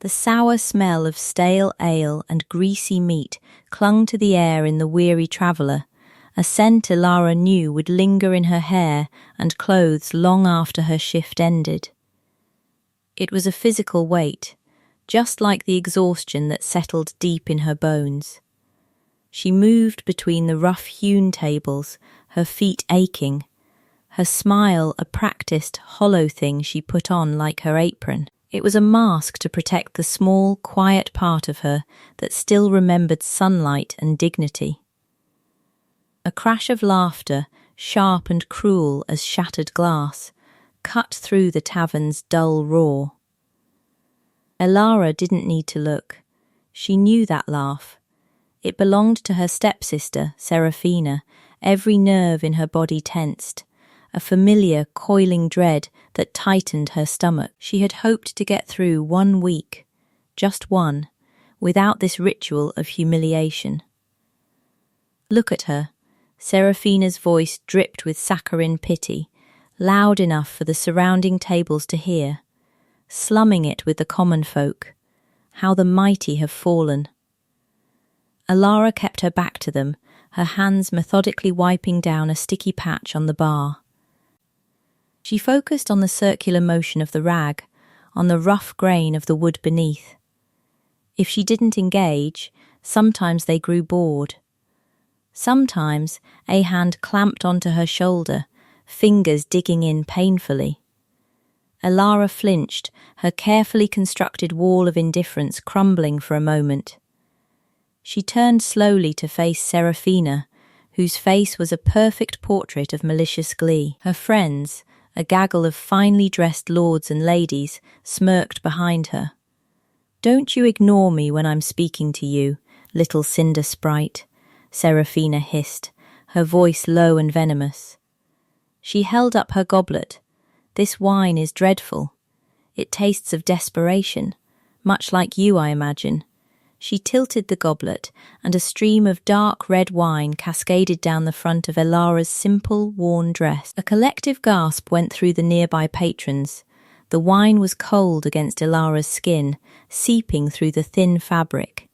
The sour smell of stale ale and greasy meat clung to the air in the weary traveller, a scent Elara knew would linger in her hair and clothes long after her shift ended. It was a physical weight, just like the exhaustion that settled deep in her bones. She moved between the rough-hewn tables, her feet aching, her smile a practiced, hollow thing she put on like her apron. It was a mask to protect the small, quiet part of her that still remembered sunlight and dignity. A crash of laughter, sharp and cruel as shattered glass, cut through the tavern's dull roar. Elara didn't need to look. She knew that laugh. It belonged to her stepsister, Seraphina, every nerve in her body tensed, a familiar, coiling dread that tightened her stomach. She had hoped to get through 1 week, just one, without this ritual of humiliation. Look at her. Seraphina's voice dripped with saccharine pity, loud enough for the surrounding tables to hear, slumming it with the common folk. How the mighty have fallen. Elara kept her back to them, her hands methodically wiping down a sticky patch on the bar. She focused on the circular motion of the rag, on the rough grain of the wood beneath. If she didn't engage, sometimes they grew bored. Sometimes a hand clamped onto her shoulder, fingers digging in painfully. Elara flinched, her carefully constructed wall of indifference crumbling for a moment. She turned slowly to face Seraphina, whose face was a perfect portrait of malicious glee. Her friends, a gaggle of finely dressed lords and ladies, smirked behind her. "Don't you ignore me when I'm speaking to you, little cinder sprite," Seraphina hissed, her voice low and venomous. She held up her goblet. "This wine is dreadful. It tastes of desperation, much like you, I imagine." She tilted the goblet, and a stream of dark red wine cascaded down the front of Elara's simple, worn dress. A collective gasp went through the nearby patrons. The wine was cold against Elara's skin, seeping through the thin fabric.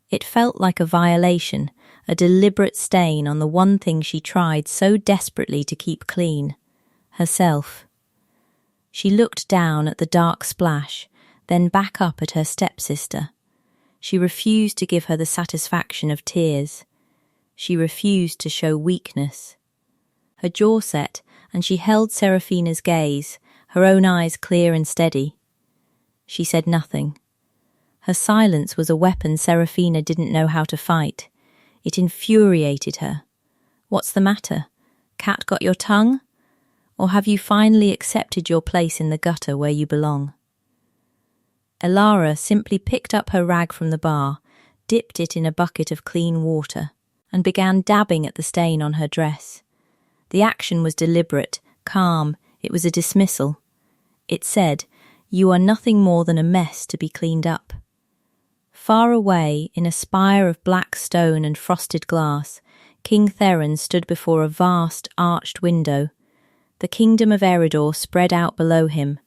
It felt like a violation, a deliberate stain on the one thing she tried so desperately to keep clean, herself. She looked down at the dark splash, then back up at her stepsister. She refused to give her the satisfaction of tears. She refused to show weakness. Her jaw set, and she held Seraphina's gaze, her own eyes clear and steady. She said nothing. Her silence was a weapon Seraphina didn't know how to fight. It infuriated her. "What's the matter? Cat got your tongue? Or have you finally accepted your place in the gutter where you belong?" Elara simply picked up her rag from the bar, dipped it in a bucket of clean water, and began dabbing at the stain on her dress. The action was deliberate, calm. It was a dismissal. It said, "You are nothing more than a mess to be cleaned up." Far away, in a spire of black stone and frosted glass, King Theron stood before a vast, arched window. The kingdom of Eridor spread out below him,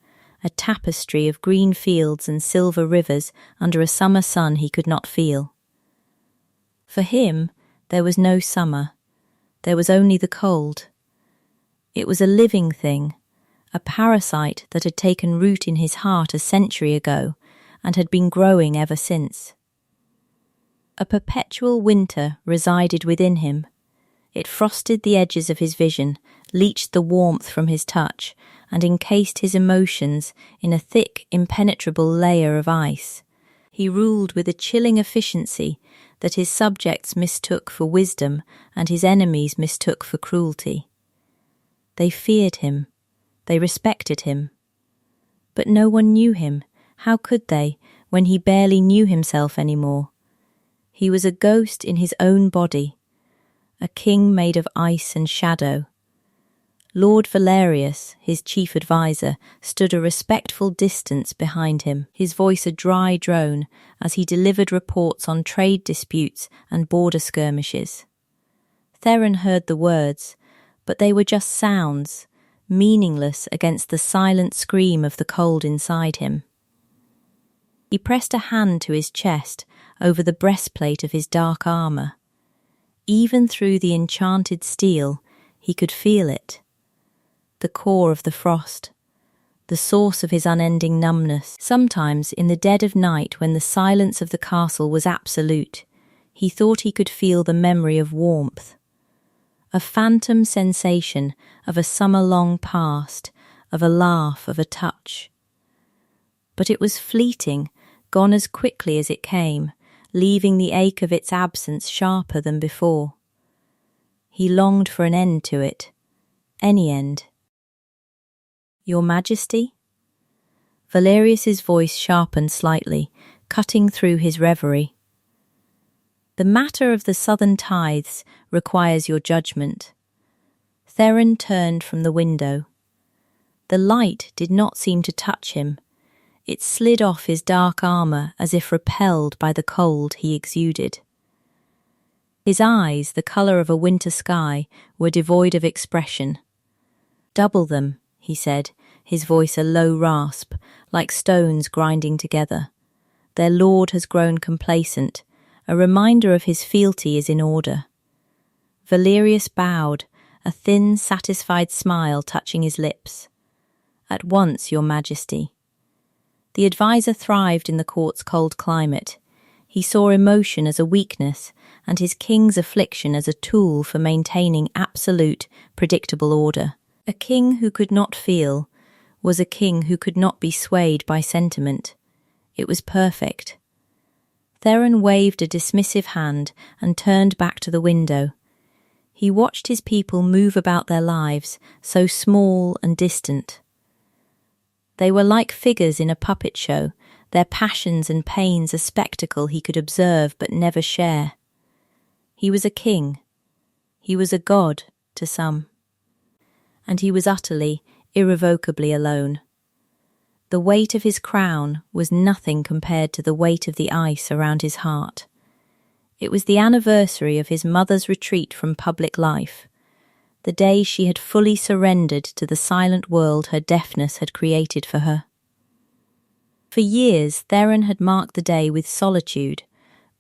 a tapestry of green fields and silver rivers under a summer sun he could not feel. For him, there was no summer. There was only the cold. It was a living thing, a parasite that had taken root in his heart a century ago and had been growing ever since. A perpetual winter resided within him. It frosted the edges of his vision, leached the warmth from his touch, and encased his emotions in a thick, impenetrable layer of ice. He ruled with a chilling efficiency that his subjects mistook for wisdom and his enemies mistook for cruelty. They feared him. They respected him. But no one knew him. How could they, when he barely knew himself anymore? He was a ghost in his own body, a king made of ice and shadow. Lord Valerius, his chief adviser, stood a respectful distance behind him, his voice a dry drone as he delivered reports on trade disputes and border skirmishes. Theron heard the words, but they were just sounds, meaningless against the silent scream of the cold inside him. He pressed a hand to his chest over the breastplate of his dark armour. Even through the enchanted steel, he could feel it. The core of the frost, the source of his unending numbness. Sometimes, in the dead of night when the silence of the castle was absolute, he thought he could feel the memory of warmth, a phantom sensation of a summer long past, of a laugh, of a touch. But it was fleeting, gone as quickly as it came, leaving the ache of its absence sharper than before. He longed for an end to it, any end. "Your Majesty?" Valerius's voice sharpened slightly, cutting through his reverie. "The matter of the southern tithes requires your judgment." Theron turned from the window. The light did not seem to touch him. It slid off his dark armour as if repelled by the cold he exuded. His eyes, the colour of a winter sky, were devoid of expression. "Double them," he said, his voice a low rasp, like stones grinding together. "Their lord has grown complacent. A reminder of his fealty is in order." Valerius bowed, a thin, satisfied smile touching his lips. "At once, Your Majesty." The advisor thrived in the court's cold climate. He saw emotion as a weakness and his king's affliction as a tool for maintaining absolute, predictable order. A king who could not feel was a king who could not be swayed by sentiment. It was perfect. Theron waved a dismissive hand and turned back to the window. He watched his people move about their lives, so small and distant. They were like figures in a puppet show, their passions and pains a spectacle he could observe but never share. He was a king. He was a god to some. And he was utterly, irrevocably alone. The weight of his crown was nothing compared to the weight of the ice around his heart. It was the anniversary of his mother's retreat from public life, the day she had fully surrendered to the silent world her deafness had created for her. For years, Theron had marked the day with solitude,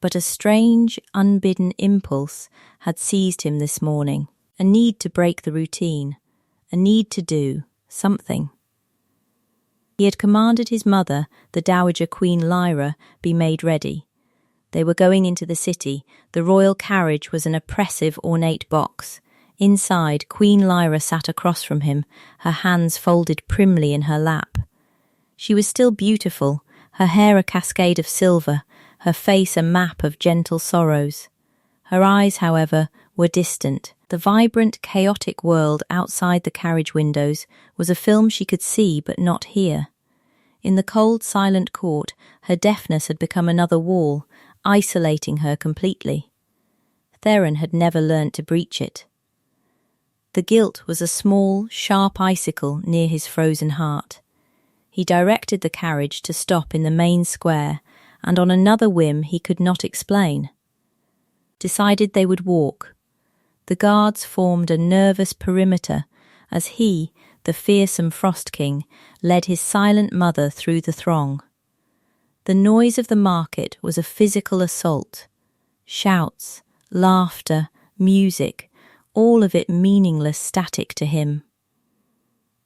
but a strange, unbidden impulse had seized him this morning, a need to break the routine, a need to do something. He had commanded his mother, the Dowager Queen Lyra, be made ready. They were going into the city. The royal carriage was an oppressive, ornate box. Inside, Queen Lyra sat across from him, her hands folded primly in her lap. She was still beautiful, her hair a cascade of silver, her face a map of gentle sorrows. Her eyes, however, were distant. The vibrant, chaotic world outside the carriage windows was a film she could see but not hear. In the cold, silent court, her deafness had become another wall, isolating her completely. Theron had never learnt to breach it. The guilt was a small, sharp icicle near his frozen heart. He directed the carriage to stop in the main square, and on another whim he could not explain, decided they would walk. The guards formed a nervous perimeter as he, the fearsome Frost King, led his silent mother through the throng. The noise of the market was a physical assault. Shouts, laughter, music, all of it meaningless static to him.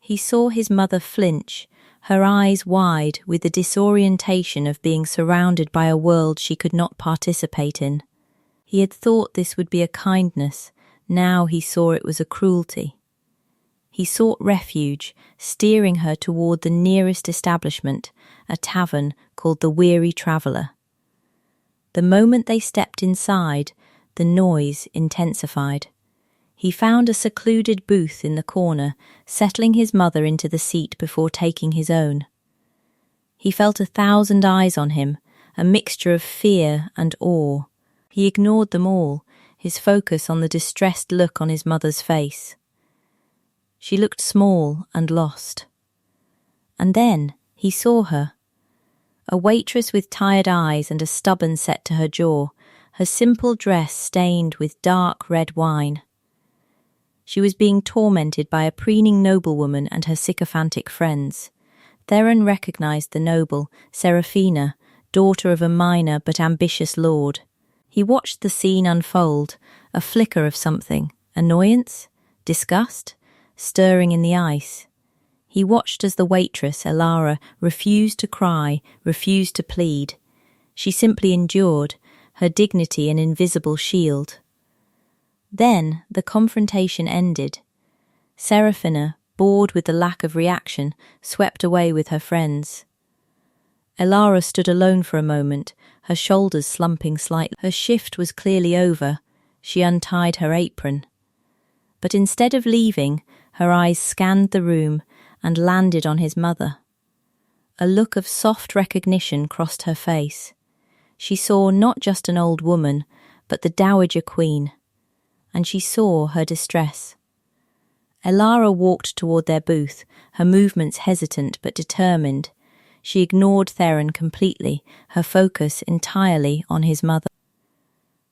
He saw his mother flinch, her eyes wide with the disorientation of being surrounded by a world she could not participate in. He had thought this would be a kindness, now he saw it was a cruelty. He sought refuge, steering her toward the nearest establishment, a tavern called the Weary Traveller. The moment they stepped inside, the noise intensified. He found a secluded booth in the corner, settling his mother into the seat before taking his own. He felt 1,000 eyes on him, a mixture of fear and awe. He ignored them all, his focus on the distressed look on his mother's face. She looked small and lost. And then he saw her. A waitress with tired eyes and a stubborn set to her jaw, her simple dress stained with dark red wine. She was being tormented by a preening noblewoman and her sycophantic friends. Theron recognized the noble, Seraphina, daughter of a minor but ambitious lord. He watched the scene unfold, a flicker of something, annoyance, disgust, stirring in the ice. He watched as the waitress, Elara, refused to cry, refused to plead. She simply endured, her dignity an invisible shield. Then the confrontation ended. Seraphina, bored with the lack of reaction, swept away with her friends. Elara stood alone for a moment, her shoulders slumping slightly. Her shift was clearly over. She untied her apron. But instead of leaving, her eyes scanned the room and landed on his mother. A look of soft recognition crossed her face. She saw not just an old woman, but the Dowager Queen, and she saw her distress. Elara walked toward their booth, her movements hesitant but determined. She ignored Theron completely, her focus entirely on his mother.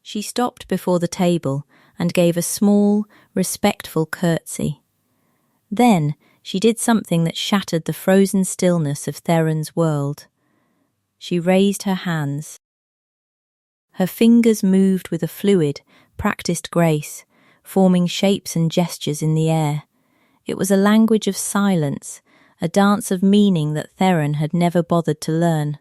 She stopped before the table and gave a small, respectful curtsy. Then she did something that shattered the frozen stillness of Theron's world. She raised her hands. Her fingers moved with a fluid, practiced grace, forming shapes and gestures in the air. It was a language of silence, a dance of meaning that Theron had never bothered to learn.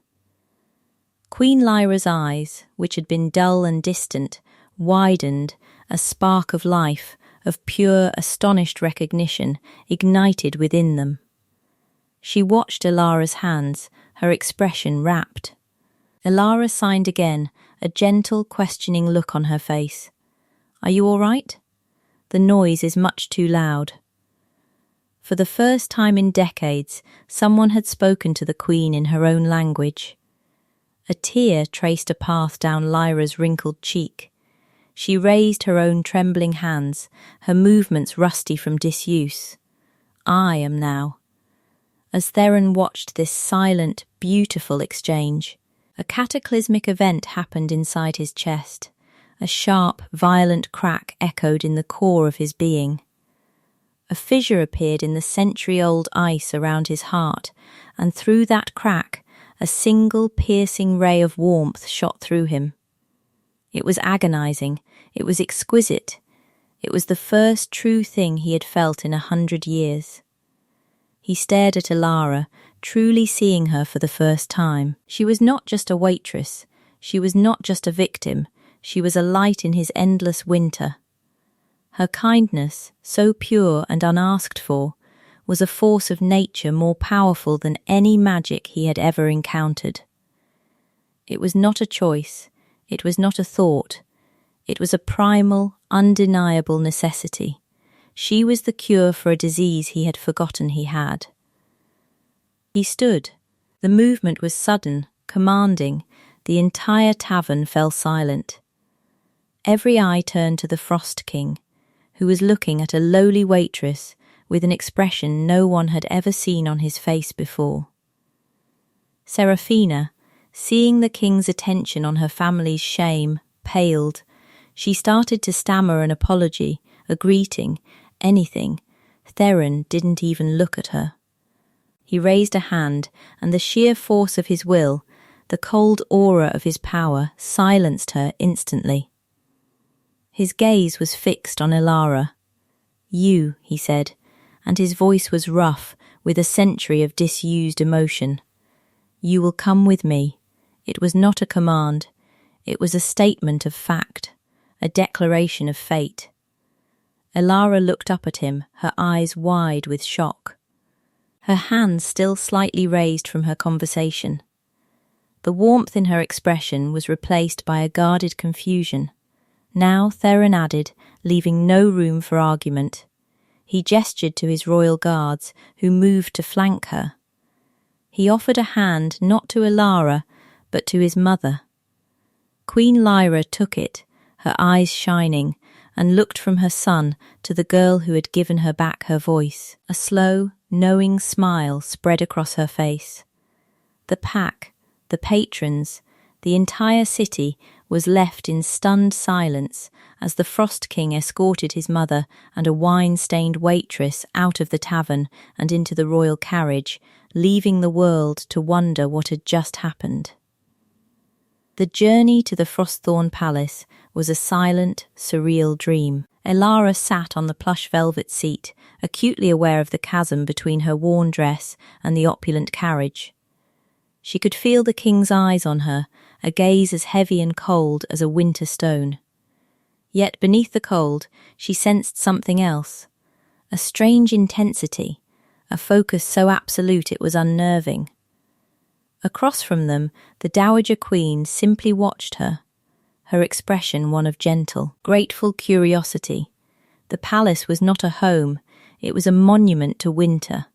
Queen Lyra's eyes, which had been dull and distant, widened, a spark of life, of pure, astonished recognition, ignited within them. She watched Elara's hands, her expression rapt. Elara signed again, a gentle, questioning look on her face. "Are you all right? The noise is much too loud." For the first time in decades, someone had spoken to the Queen in her own language. A tear traced a path down Lyra's wrinkled cheek. She raised her own trembling hands, her movements rusty from disuse. "I am now." As Theron watched this silent, beautiful exchange, a cataclysmic event happened inside his chest. A sharp, violent crack echoed in the core of his being. A fissure appeared in the century-old ice around his heart, and through that crack, a single piercing ray of warmth shot through him. It was agonizing. It was exquisite. It was the first true thing he had felt in 100 years. He stared at Elara, truly seeing her for the first time. She was not just a waitress. She was not just a victim. She was a light in his endless winter. Her kindness, so pure and unasked for, was a force of nature more powerful than any magic he had ever encountered. It was not a choice. It was not a thought. It was a primal, undeniable necessity. She was the cure for a disease he had forgotten he had. He stood. The movement was sudden, commanding. The entire tavern fell silent. Every eye turned to the Frost King, who was looking at a lowly waitress with an expression no one had ever seen on his face before. Seraphina, seeing the king's attention on her family's shame, paled. She started to stammer an apology, a greeting, anything. Theron didn't even look at her. He raised a hand, and the sheer force of his will, the cold aura of his power, silenced her instantly. His gaze was fixed on Elara. "You," he said, and his voice was rough, with a century of disused emotion. "You will come with me." It was not a command. It was a statement of fact, a declaration of fate. Elara looked up at him, her eyes wide with shock. Her hands still slightly raised from her conversation. The warmth in her expression was replaced by a guarded confusion. Now Theron added, leaving no room for argument. He gestured to his royal guards, who moved to flank her. He offered a hand not to Elara, but to his mother. Queen Lyra took it, her eyes shining, and looked from her son to the girl who had given her back her voice. A slow, knowing smile spread across her face. The pack, the patrons, the entire city was left in stunned silence as the Frost King escorted his mother and a wine-stained waitress out of the tavern and into the royal carriage, leaving the world to wonder what had just happened. The journey to the Frostthorn Palace was a silent, surreal dream. Elara sat on the plush velvet seat, acutely aware of the chasm between her worn dress and the opulent carriage. She could feel the king's eyes on her, a gaze as heavy and cold as a winter stone. Yet beneath the cold, she sensed something else, a strange intensity, a focus so absolute it was unnerving. Across from them, the Dowager Queen simply watched her, her expression one of gentle, grateful curiosity. The palace was not a home, it was a monument to winter.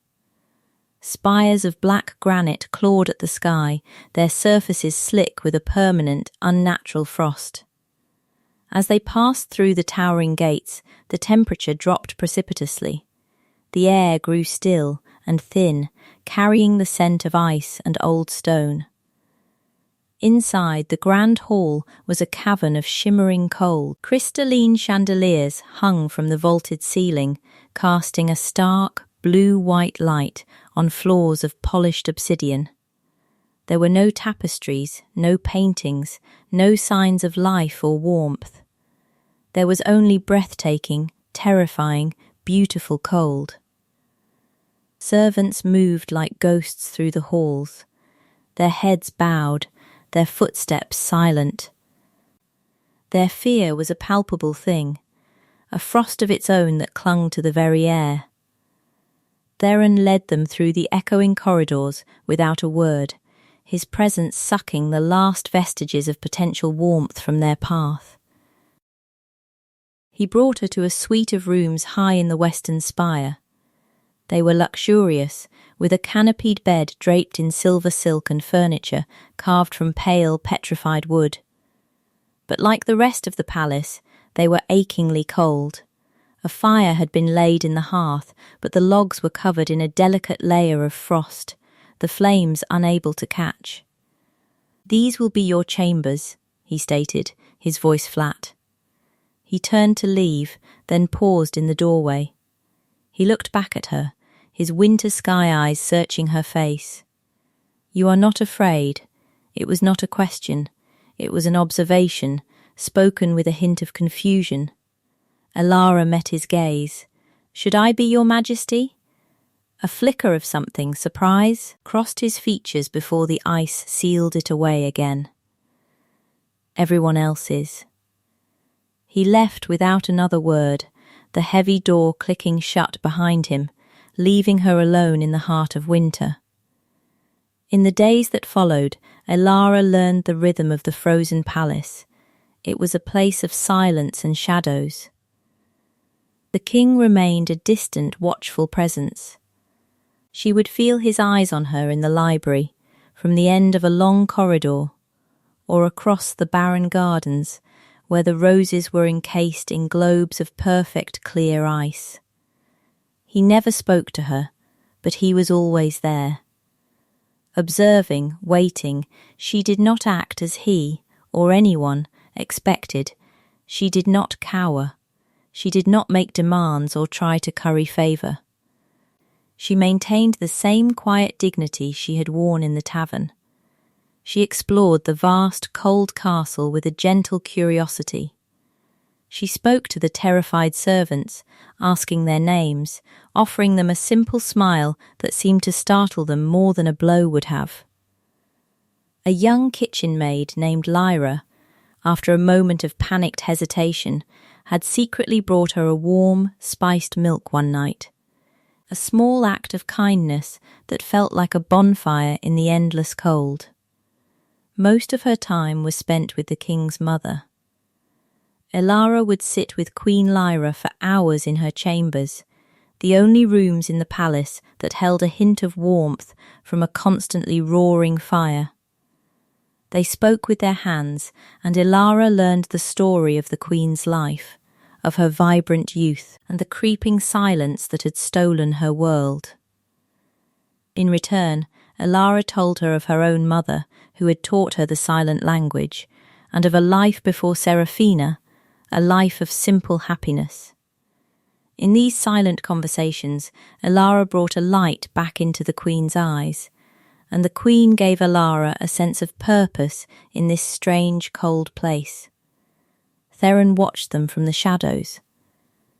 Spires of black granite clawed at the sky, their surfaces slick with a permanent, unnatural frost. As they passed through the towering gates, the temperature dropped precipitously. The air grew still and thin, carrying the scent of ice and old stone. Inside, the grand hall was a cavern of shimmering coal. Crystalline chandeliers hung from the vaulted ceiling, casting a stark, blue-white light on floors of polished obsidian. There were no tapestries, no paintings, no signs of life or warmth. There was only breathtaking, terrifying, beautiful cold. Servants moved like ghosts through the halls, their heads bowed, their footsteps silent. Their fear was a palpable thing, a frost of its own that clung to the very air. Theron led them through the echoing corridors without a word, his presence sucking the last vestiges of potential warmth from their path. He brought her to a suite of rooms high in the western spire. They were luxurious, with a canopied bed draped in silver silk and furniture carved from pale, petrified wood. But like the rest of the palace, they were achingly cold. A fire had been laid in the hearth, but the logs were covered in a delicate layer of frost, the flames unable to catch. "These will be your chambers," he stated, his voice flat. He turned to leave, then paused in the doorway. He looked back at her, his winter sky eyes searching her face. "You are not afraid." It was not a question. It was an observation, spoken with a hint of confusion. Elara met his gaze. "Should I be your majesty?" A flicker of something, surprise, crossed his features before the ice sealed it away again. "Everyone else is." He left without another word, the heavy door clicking shut behind him, leaving her alone in the heart of winter. In the days that followed, Elara learned the rhythm of the frozen palace. It was a place of silence and shadows. The king remained a distant, watchful presence. She would feel his eyes on her in the library, from the end of a long corridor, or across the barren gardens where the roses were encased in globes of perfect clear ice. He never spoke to her, but he was always there. Observing, waiting, she did not act as he, or anyone, expected. She did not cower. She did not make demands or try to curry favour. She maintained the same quiet dignity she had worn in the tavern. She explored the vast, cold castle with a gentle curiosity. She spoke to the terrified servants, asking their names, offering them a simple smile that seemed to startle them more than a blow would have. A young kitchen maid named Lyra, after a moment of panicked hesitation, had secretly brought her a warm, spiced milk one night. A small act of kindness that felt like a bonfire in the endless cold. Most of her time was spent with the king's mother. Elara would sit with Queen Lyra for hours in her chambers, the only rooms in the palace that held a hint of warmth from a constantly roaring fire. They spoke with their hands, and Elara learned the story of the queen's life, of her vibrant youth and the creeping silence that had stolen her world. In return, Elara told her of her own mother, who had taught her the silent language, and of a life before Seraphina, a life of simple happiness. In these silent conversations, Elara brought a light back into the queen's eyes, and the queen gave Alara a sense of purpose in this strange, cold place. Theron watched them from the shadows.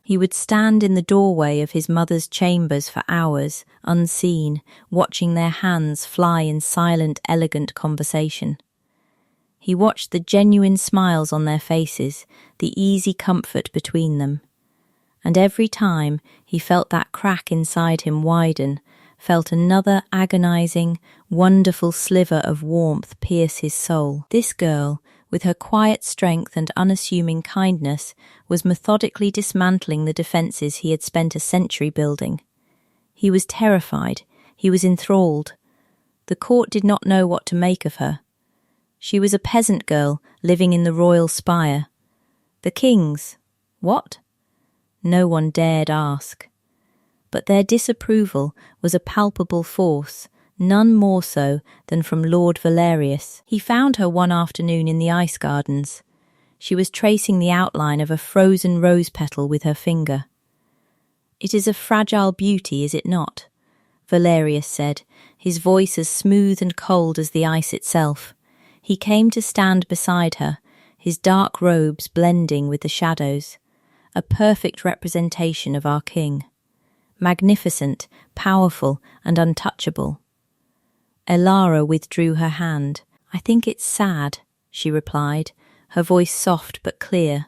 He would stand in the doorway of his mother's chambers for hours, unseen, watching their hands fly in silent, elegant conversation. He watched the genuine smiles on their faces, the easy comfort between them. And every time he felt that crack inside him widen, felt another agonizing, wonderful sliver of warmth pierce his soul. This girl, with her quiet strength and unassuming kindness, was methodically dismantling the defences he had spent a century building. He was terrified. He was enthralled. The court did not know what to make of her. She was a peasant girl living in the royal spire. The kings? What? No one dared ask. But their disapproval was a palpable force, none more so than from Lord Valerius. He found her one afternoon in the ice gardens. She was tracing the outline of a frozen rose petal with her finger. "It is a fragile beauty, is it not?" Valerius said, his voice as smooth and cold as the ice itself. He came to stand beside her, his dark robes blending with the shadows, a perfect representation of our king. Magnificent, powerful, and untouchable. Alara withdrew her hand. "I think it's sad," she replied, her voice soft but clear.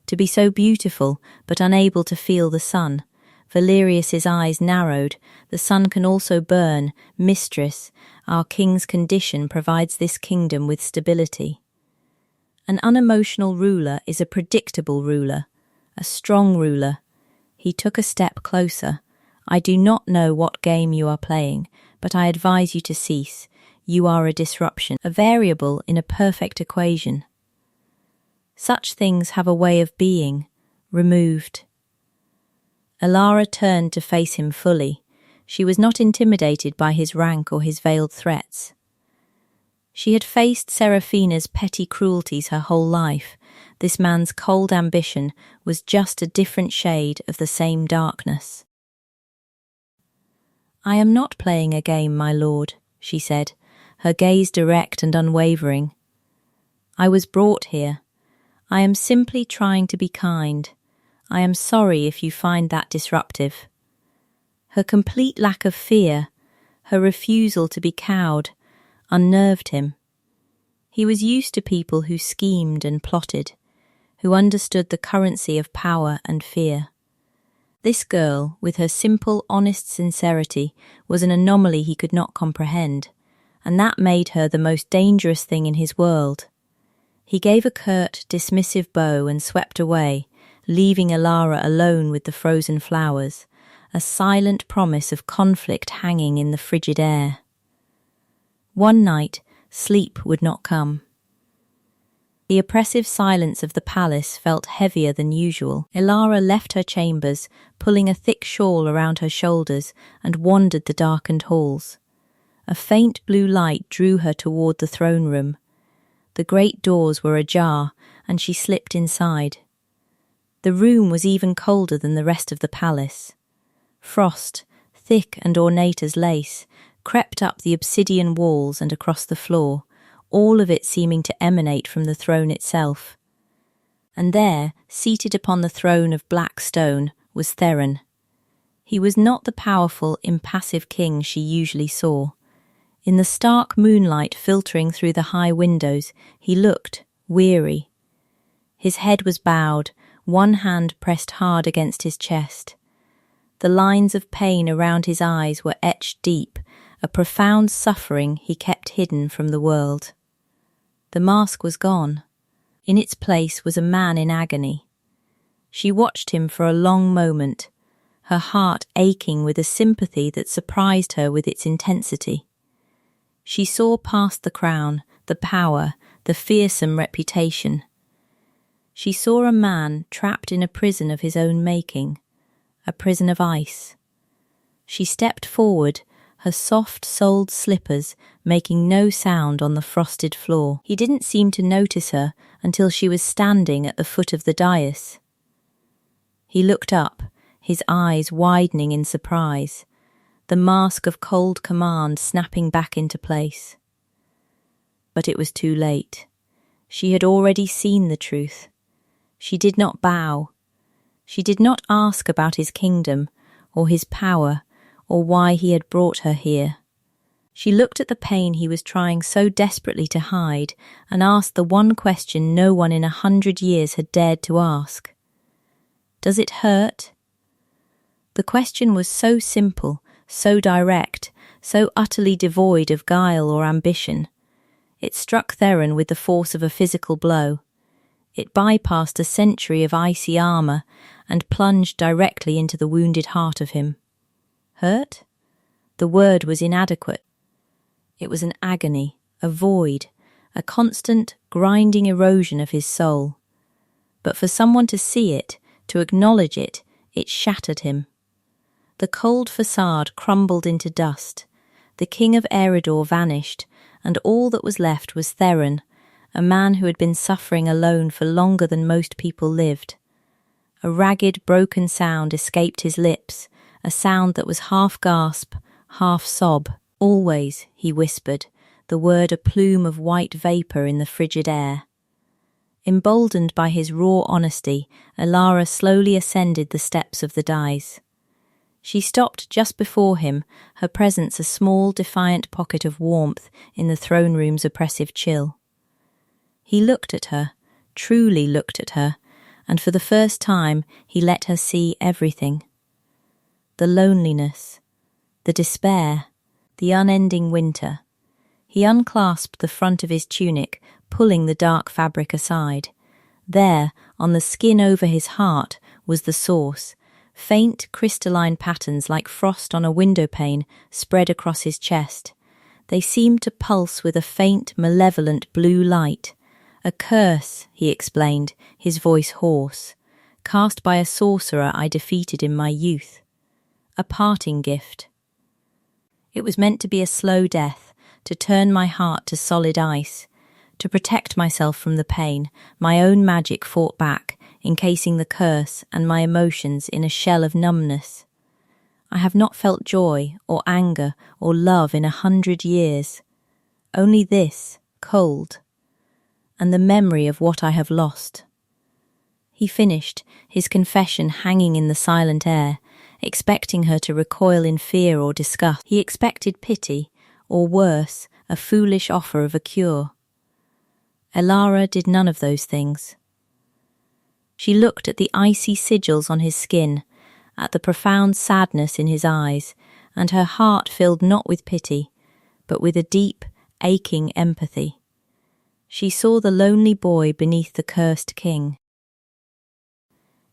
To be so beautiful, but unable to feel the sun. Valerius's eyes narrowed. "The sun can also burn, mistress. Our king's condition provides this kingdom with stability." An unemotional ruler is a predictable ruler, a strong ruler. He took a step closer. "I do not know what game you are playing, but I advise you to cease. You are a disruption, a variable in a perfect equation. Such things have a way of being, removed." Alara turned to face him fully. She was not intimidated by his rank or his veiled threats. She had faced Seraphina's petty cruelties her whole life. This man's cold ambition was just a different shade of the same darkness. "I am not playing a game, my lord," she said, her gaze direct and unwavering. "I was brought here. I am simply trying to be kind. I am sorry if you find that disruptive." Her complete lack of fear, her refusal to be cowed, unnerved him. He was used to people who schemed and plotted, who understood the currency of power and fear. This girl, with her simple, honest sincerity, was an anomaly he could not comprehend, and that made her the most dangerous thing in his world. He gave a curt, dismissive bow and swept away, leaving Alara alone with the frozen flowers, a silent promise of conflict hanging in the frigid air. One night, sleep would not come. The oppressive silence of the palace felt heavier than usual. Alara left her chambers, pulling a thick shawl around her shoulders, and wandered the darkened halls. A faint blue light drew her toward the throne room. The great doors were ajar, and she slipped inside. The room was even colder than the rest of the palace. Frost, thick and ornate as lace, crept up the obsidian walls and across the floor, all of it seeming to emanate from the throne itself. And there, seated upon the throne of black stone, was Theron. He was not the powerful, impassive king she usually saw. In the stark moonlight filtering through the high windows, he looked weary. His head was bowed, one hand pressed hard against his chest. The lines of pain around his eyes were etched deep, a profound suffering he kept hidden from the world. The mask was gone. In its place was a man in agony. She watched him for a long moment, her heart aching with a sympathy that surprised her with its intensity. She saw past the crown, the power, the fearsome reputation. She saw a man trapped in a prison of his own making, a prison of ice. She stepped forward, her soft-soled slippers making no sound on the frosted floor. He didn't seem to notice her until she was standing at the foot of the dais. He looked up, his eyes widening in surprise. the mask of cold command snapping back into place. But it was too late. She had already seen the truth. She did not bow. She did not ask about his kingdom, or his power, or why he had brought her here. She looked at the pain he was trying so desperately to hide and asked the one question no one in 100 years had dared to ask. Does it hurt? The question was so simple, so direct, so utterly devoid of guile or ambition. It struck Theron with the force of a physical blow. It bypassed a century of icy armour and plunged directly into the wounded heart of him. Hurt? The word was inadequate. It was an agony, a void, a constant, grinding erosion of his soul. But for someone to see it, to acknowledge it, it shattered him. The cold facade crumbled into dust. The king of Eredor vanished, and all that was left was Theron, a man who had been suffering alone for longer than most people lived. A ragged, broken sound escaped his lips, a sound that was half gasp, half sob. Always, he whispered, the word a plume of white vapour in the frigid air. Emboldened by his raw honesty, Elara slowly ascended the steps of the dais. She stopped just before him, her presence a small, defiant pocket of warmth in the throne room's oppressive chill. He looked at her, truly looked at her, and for the first time he let her see everything. The loneliness, the despair, the unending winter. He unclasped the front of his tunic, pulling the dark fabric aside. There, on the skin over his heart, was the source. Faint, crystalline patterns like frost on a windowpane spread across his chest. They seemed to pulse with a faint, malevolent blue light. A curse, he explained, his voice hoarse, cast by a sorcerer I defeated in my youth. A parting gift. It was meant to be a slow death, to turn my heart to solid ice. To protect myself from the pain, my own magic fought back, encasing the curse and my emotions in a shell of numbness. I have not felt joy or anger or love in 100 years. Only this, cold, and the memory of what I have lost. He finished, his confession hanging in the silent air, expecting her to recoil in fear or disgust. He expected pity, or worse, a foolish offer of a cure. Elara did none of those things. She looked at the icy sigils on his skin, at the profound sadness in his eyes, and her heart filled not with pity, but with a deep, aching empathy. She saw the lonely boy beneath the cursed king.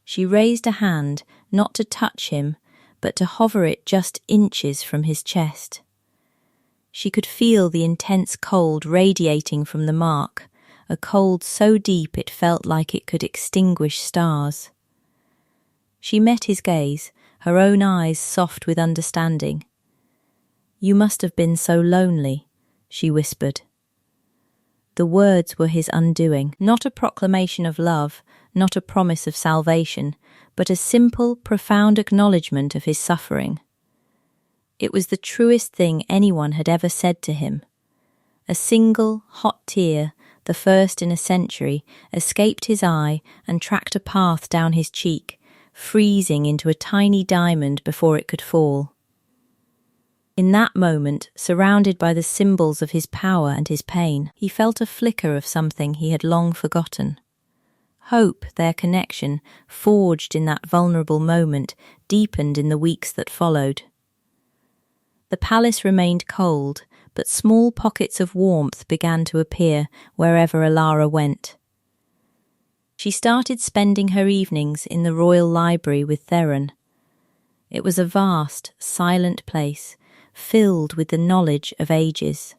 She raised a hand, not to touch him, but to hover it just inches from his chest. She could feel the intense cold radiating from the mark, a cold so deep it felt like it could extinguish stars. She met his gaze, her own eyes soft with understanding. "You must have been so lonely," she whispered. The words were his undoing, not a proclamation of love, not a promise of salvation, but a simple, profound acknowledgement of his suffering. It was the truest thing anyone had ever said to him. A single, hot tear, the first in a century, escaped his eye and tracked a path down his cheek, freezing into a tiny diamond before it could fall. In that moment, surrounded by the symbols of his power and his pain, he felt a flicker of something he had long forgotten. Hope, their connection, forged in that vulnerable moment, deepened in the weeks that followed. The palace remained cold, but small pockets of warmth began to appear wherever Elara went. She started spending her evenings in the royal library with Theron. It was a vast, silent place, filled with the knowledge of ages.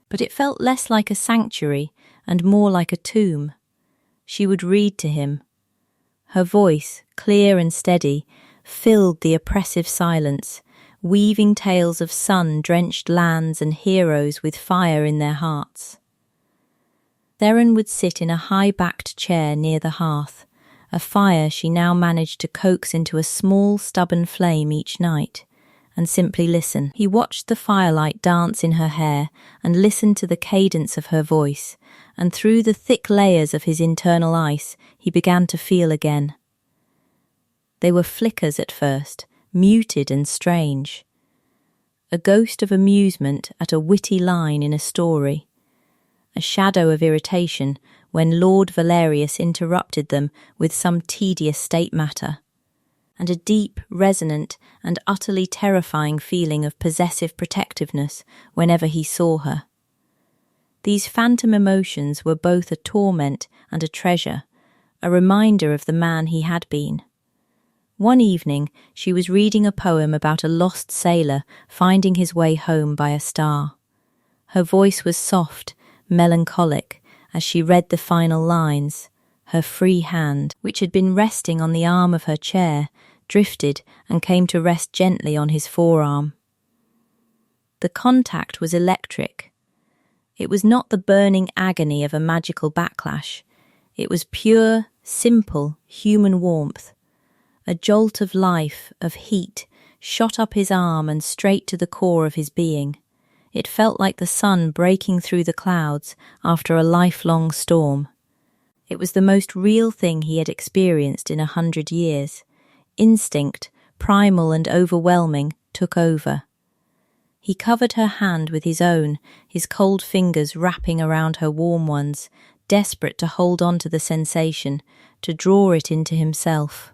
But it felt less like a sanctuary and more like a tomb. She would read to him. Her voice, clear and steady, filled the oppressive silence, weaving tales of sun-drenched lands and heroes with fire in their hearts. Theron would sit in a high-backed chair near the hearth, a fire she now managed to coax into a small, stubborn flame each night, and simply listen. He watched the firelight dance in her hair and listened to the cadence of her voice, and through the thick layers of his internal ice, he began to feel again. They were flickers at first, muted and strange. A ghost of amusement at a witty line in a story. A shadow of irritation when Lord Valerius interrupted them with some tedious state matter. And a deep, resonant, and utterly terrifying feeling of possessive protectiveness whenever he saw her. These phantom emotions were both a torment and a treasure, a reminder of the man he had been. One evening, she was reading a poem about a lost sailor finding his way home by a star. Her voice was soft, melancholic, as she read the final lines. Her free hand, which had been resting on the arm of her chair, drifted and came to rest gently on his forearm. The contact was electric. It was not the burning agony of a magical backlash. It was pure, simple, human warmth. A jolt of life, of heat, shot up his arm and straight to the core of his being. It felt like the sun breaking through the clouds after a lifelong storm. It was the most real thing he had experienced in 100 years. Instinct, primal and overwhelming, took over. He covered her hand with his own, his cold fingers wrapping around her warm ones, desperate to hold on to the sensation, to draw it into himself.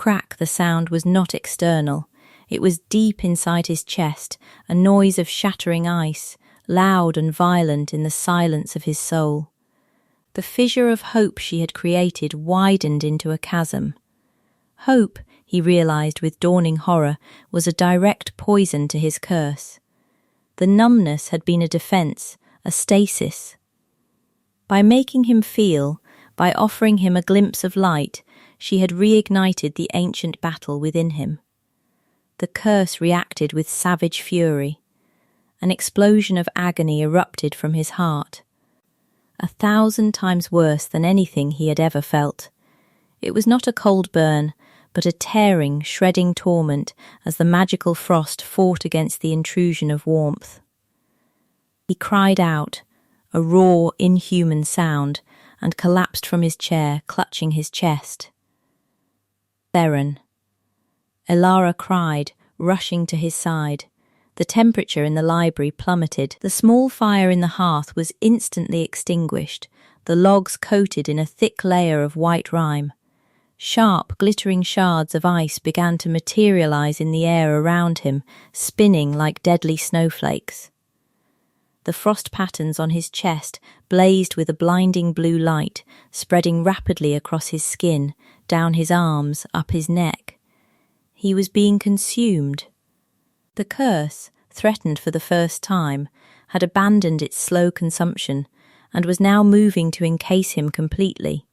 Crack, the sound was not external. It was deep inside his chest, a noise of shattering ice, loud and violent in the silence of his soul. The fissure of hope she had created widened into a chasm. Hope, he realized with dawning horror, was a direct poison to his curse. The numbness had been a defense, a stasis. By making him feel, by offering him a glimpse of light, she had reignited the ancient battle within him. The curse reacted with savage fury. An explosion of agony erupted from his heart. 1,000 times worse than anything he had ever felt. It was not a cold burn, but a tearing, shredding torment as the magical frost fought against the intrusion of warmth. He cried out, a raw, inhuman sound, and collapsed from his chair, clutching his chest. Theron. Elara cried, rushing to his side. The temperature in the library plummeted. The small fire in the hearth was instantly extinguished, the logs coated in a thick layer of white rime. Sharp, glittering shards of ice began to materialize in the air around him, spinning like deadly snowflakes. The frost patterns on his chest blazed with a blinding blue light, spreading rapidly across his skin, down his arms, up his neck. He was being consumed. The curse, threatened for the first time, had abandoned its slow consumption and was now moving to encase him completely,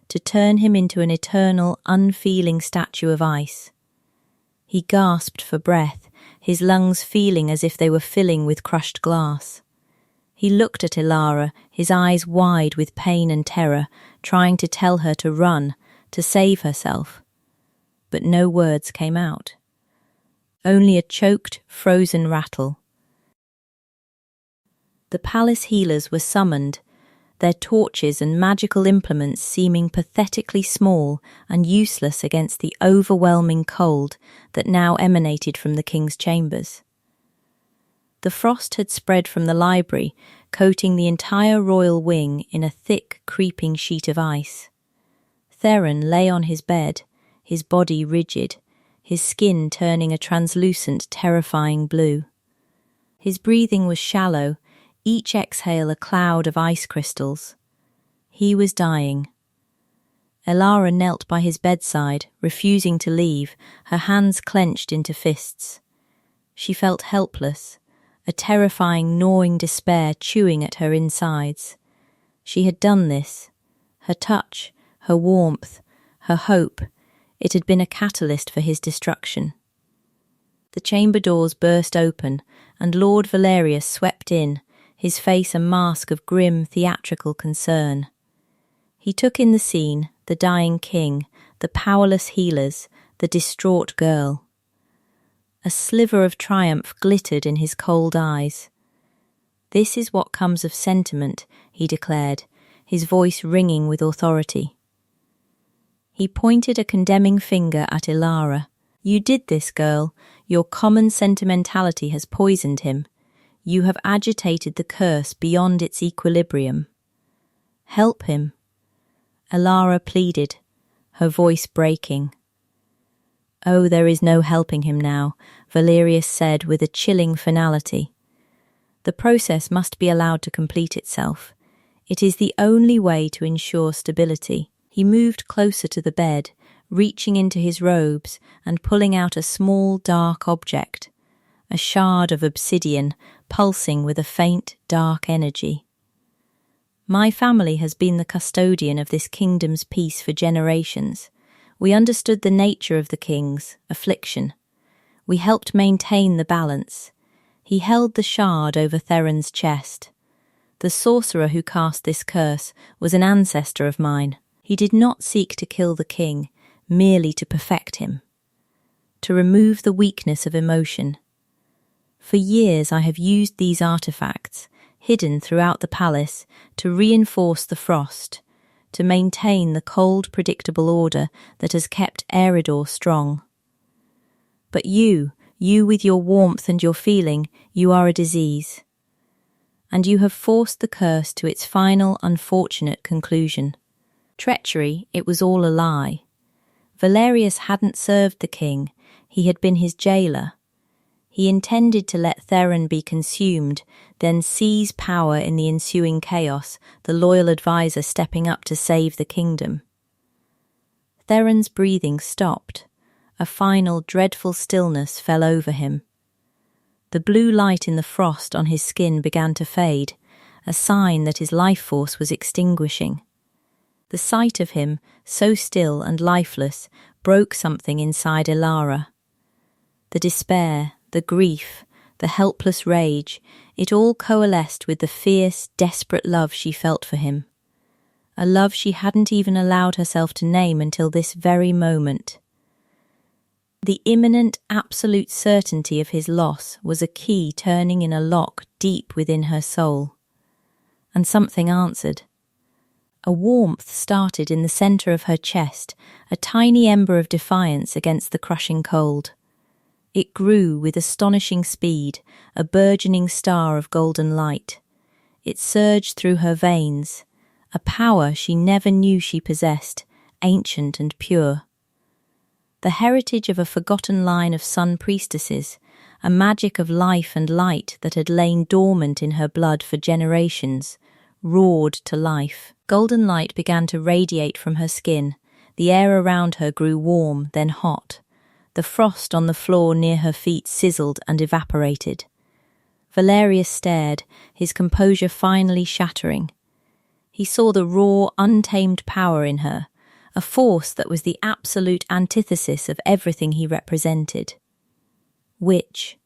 to turn him into an eternal, unfeeling statue of ice. He gasped for breath, his lungs feeling as if they were filling with crushed glass. He looked at Elara, his eyes wide with pain and terror, trying to tell her to run, to save herself. But no words came out. Only a choked, frozen rattle. The palace healers were summoned, their torches and magical implements seeming pathetically small and useless against the overwhelming cold that now emanated from the king's chambers. The frost had spread from the library, coating the entire royal wing in a thick, creeping sheet of ice. Theron lay on his bed, his body rigid, his skin turning a translucent, terrifying blue. His breathing was shallow, each exhale a cloud of ice crystals. He was dying. Elara knelt by his bedside, refusing to leave, her hands clenched into fists. She felt helpless, a terrifying, gnawing despair chewing at her insides. She had done this. Her touch, her warmth, her hope, it had been a catalyst for his destruction. The chamber doors burst open, and Lord Valerius swept in, his face a mask of grim, theatrical concern. He took in the scene, the dying king, the powerless healers, the distraught girl. A sliver of triumph glittered in his cold eyes. "This is what comes of sentiment," he declared, his voice ringing with authority. He pointed a condemning finger at Ilara. "You did this, girl. Your common sentimentality has poisoned him. You have agitated the curse beyond its equilibrium. Help him." Ilara pleaded, her voice breaking. "Oh, there is no helping him now," Valerius said with a chilling finality. "The process must be allowed to complete itself. It is the only way to ensure stability." He moved closer to the bed, reaching into his robes and pulling out a small, dark object, a shard of obsidian pulsing with a faint, dark energy. "My family has been the custodian of this kingdom's peace for generations. We understood the nature of the king's affliction. We helped maintain the balance." He held the shard over Theron's chest. "The sorcerer who cast this curse was an ancestor of mine. He did not seek to kill the king, merely to perfect him, to remove the weakness of emotion. For years I have used these artifacts, hidden throughout the palace, to reinforce the frost, to maintain the cold, predictable order that has kept Eridor strong. But you with your warmth and your feeling, you are a disease. And you have forced the curse to its final, unfortunate conclusion. Treachery, it was all a lie. Valerius hadn't served the king, he had been his jailer. He intended to let Theron be consumed, then seize power in the ensuing chaos, the loyal advisor stepping up to save the kingdom. Theron's breathing stopped. A final, dreadful stillness fell over him. The blue light in the frost on his skin began to fade, a sign that his life force was extinguishing. The sight of him, so still and lifeless, broke something inside Ilara. The despair, the grief, the helpless rage, it all coalesced with the fierce, desperate love she felt for him. A love she hadn't even allowed herself to name until this very moment. The imminent, absolute certainty of his loss was a key turning in a lock deep within her soul. And something answered. A warmth started in the centre of her chest, a tiny ember of defiance against the crushing cold. It grew with astonishing speed, a burgeoning star of golden light. It surged through her veins, a power she never knew she possessed, ancient and pure. The heritage of a forgotten line of sun priestesses, a magic of life and light that had lain dormant in her blood for generations, roared to life. Golden light began to radiate from her skin. The air around her grew warm, then hot. The frost on the floor near her feet sizzled and evaporated. Valerius stared, his composure finally shattering. He saw the raw, untamed power in her, a force that was the absolute antithesis of everything he represented. "Witch!"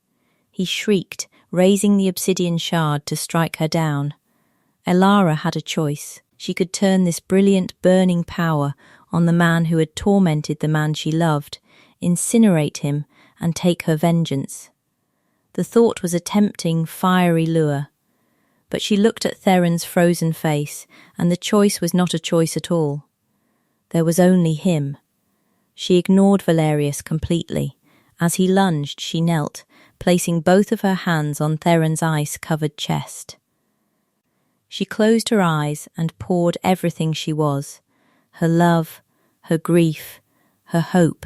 he shrieked, raising the obsidian shard to strike her down. Ilara had a choice. She could turn this brilliant, burning power on the man who had tormented the man she loved, incinerate him, and take her vengeance. The thought was a tempting, fiery lure. But she looked at Theron's frozen face, and the choice was not a choice at all. There was only him. She ignored Valerius completely. As he lunged, she knelt, placing both of her hands on Theron's ice-covered chest. She closed her eyes and poured everything she was, her love, her grief, her hope,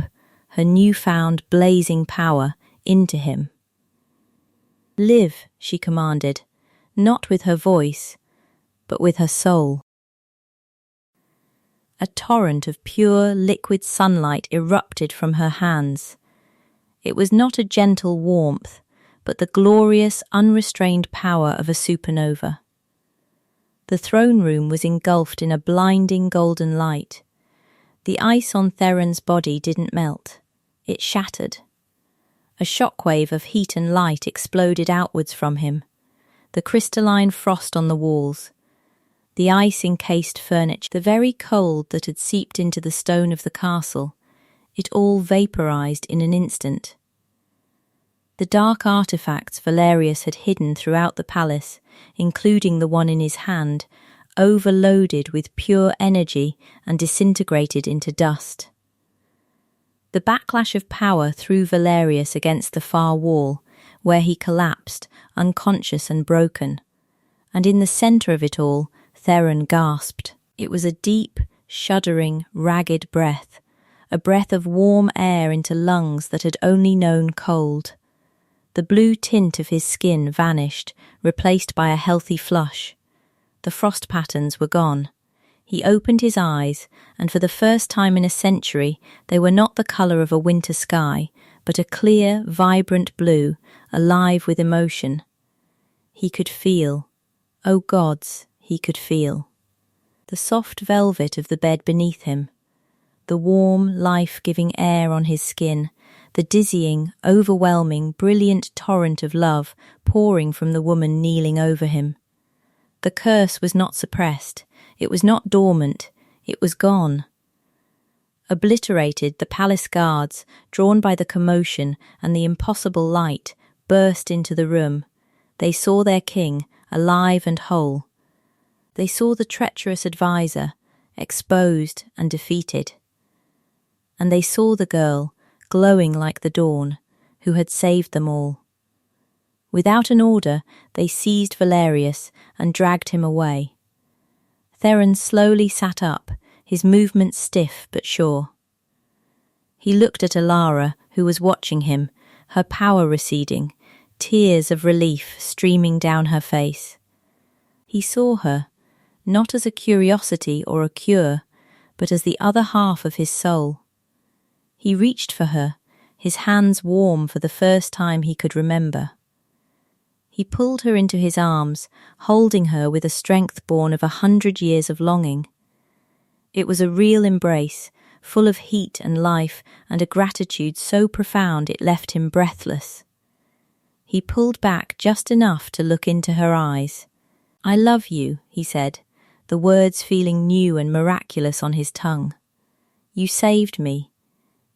her newfound blazing power, into him. "Live," she commanded, not with her voice, but with her soul. A torrent of pure, liquid sunlight erupted from her hands. It was not a gentle warmth, but the glorious, unrestrained power of a supernova. The throne room was engulfed in a blinding golden light. The ice on Theron's body didn't melt. It shattered. A shockwave of heat and light exploded outwards from him. The crystalline frost on the walls, the ice-encased furniture, the very cold that had seeped into the stone of the castle, it all vaporized in an instant. The dark artifacts Valerius had hidden throughout the palace, including the one in his hand, overloaded with pure energy and disintegrated into dust. The backlash of power threw Valerius against the far wall, where he collapsed, unconscious and broken. And in the centre of it all, Theron gasped. It was a deep, shuddering, ragged breath, a breath of warm air into lungs that had only known cold. The blue tint of his skin vanished, replaced by a healthy flush. The frost patterns were gone. He opened his eyes, and for the first time in a century, they were not the colour of a winter sky, but a clear, vibrant blue, alive with emotion. He could feel. Oh gods, he could feel. The soft velvet of the bed beneath him, the warm, life-giving air on his skin, the dizzying, overwhelming, brilliant torrent of love pouring from the woman kneeling over him. The curse was not suppressed, it was not dormant, it was gone. Obliterated, the palace guards, drawn by the commotion and the impossible light, burst into the room. They saw their king, alive and whole. They saw the treacherous adviser, exposed and defeated. And they saw the girl, glowing like the dawn, who had saved them all. Without an order, they seized Valerius and dragged him away. Theron slowly sat up, his movements stiff but sure. He looked at Alara, who was watching him, her power receding, tears of relief streaming down her face. He saw her, not as a curiosity or a cure, but as the other half of his soul. He reached for her, his hands warm for the first time he could remember. He pulled her into his arms, holding her with a strength born of 100 years of longing. It was a real embrace, full of heat and life, and a gratitude so profound it left him breathless. He pulled back just enough to look into her eyes. "I love you," he said, the words feeling new and miraculous on his tongue. "You saved me.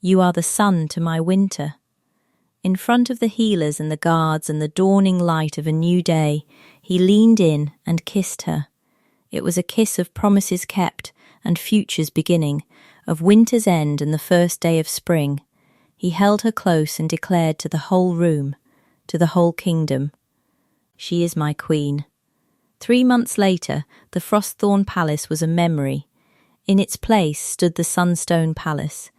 You are the sun to my winter." In front of the healers and the guards and the dawning light of a new day, he leaned in and kissed her. It was a kiss of promises kept and futures beginning, of winter's end and the first day of spring. He held her close and declared to the whole room, to the whole kingdom, "She is my queen." 3 months later, the Frostthorn Palace was a memory. In its place stood the Sunstone Palace.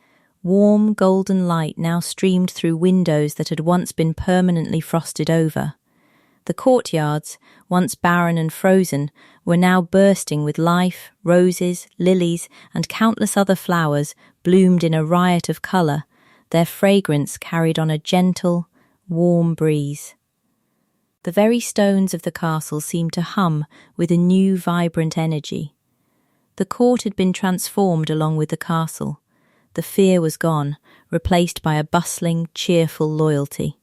Warm, golden light now streamed through windows that had once been permanently frosted over. The courtyards, once barren and frozen, were now bursting with life. Roses, lilies, and countless other flowers bloomed in a riot of colour, their fragrance carried on a gentle, warm breeze. The very stones of the castle seemed to hum with a new, vibrant energy. The court had been transformed along with the castle. The fear was gone, replaced by a bustling, cheerful loyalty.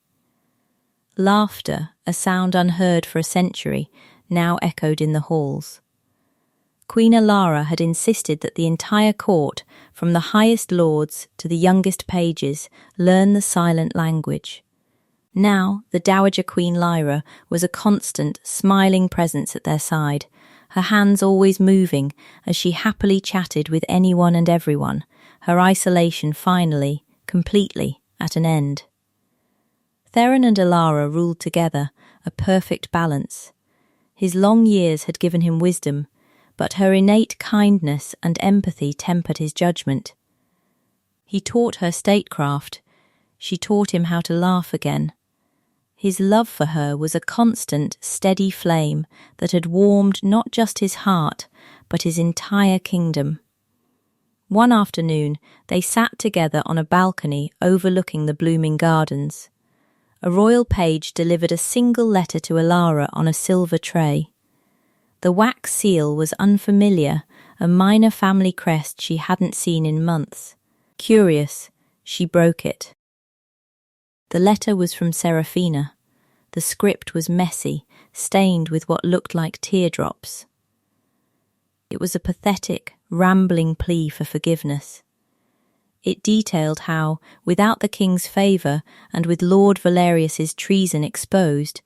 Laughter, a sound unheard for a century, now echoed in the halls. Queen Alara had insisted that the entire court, from the highest lords to the youngest pages, learn the silent language. Now, the Dowager Queen Lyra was a constant, smiling presence at their side, her hands always moving as she happily chatted with anyone and everyone, her isolation finally, completely, at an end. Theron and Alara ruled together, a perfect balance. His long years had given him wisdom, but her innate kindness and empathy tempered his judgment. He taught her statecraft. She taught him how to laugh again. His love for her was a constant, steady flame that had warmed not just his heart, but his entire kingdom. One afternoon, they sat together on a balcony overlooking the blooming gardens. A royal page delivered a single letter to Alara on a silver tray. The wax seal was unfamiliar, a minor family crest she hadn't seen in months. Curious, she broke it. The letter was from Seraphina. The script was messy, stained with what looked like teardrops. It was a pathetic, rambling plea for forgiveness. It detailed how, without the king's favour and with Lord Valerius's treason exposed,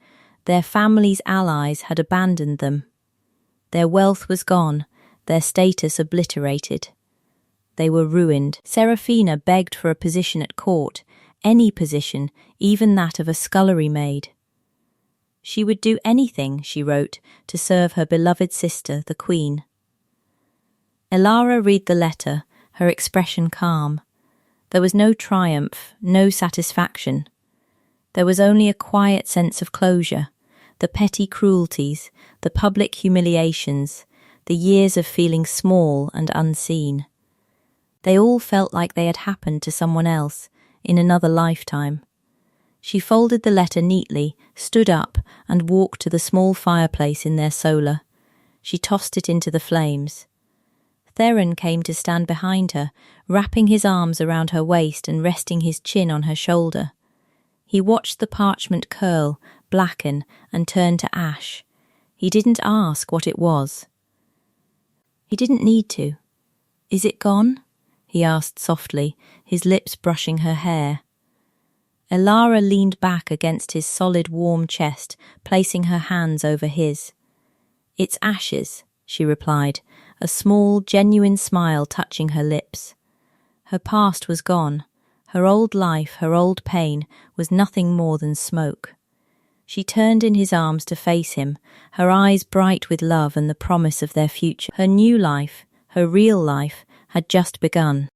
their family's allies had abandoned them. Their wealth was gone, their status obliterated. They were ruined. Seraphina begged for a position at court, any position, even that of a scullery maid. She would do anything, she wrote, to serve her beloved sister, the Queen. Elara read the letter, her expression calm. There was no triumph, no satisfaction. There was only a quiet sense of closure, the petty cruelties, the public humiliations, the years of feeling small and unseen. They all felt like they had happened to someone else, in another lifetime. She folded the letter neatly, stood up, and walked to the small fireplace in their solar. She tossed it into the flames. Theron came to stand behind her, wrapping his arms around her waist and resting his chin on her shoulder. He watched the parchment curl, blacken, and turn to ash. He didn't ask what it was. He didn't need to. "Is it gone?" he asked softly, his lips brushing her hair. Elara leaned back against his solid, warm chest, placing her hands over his. "It's ashes," she replied, a small, genuine smile touching her lips. Her past was gone. Her old life, her old pain, was nothing more than smoke. She turned in his arms to face him, her eyes bright with love and the promise of their future. Her new life, her real life, had just begun.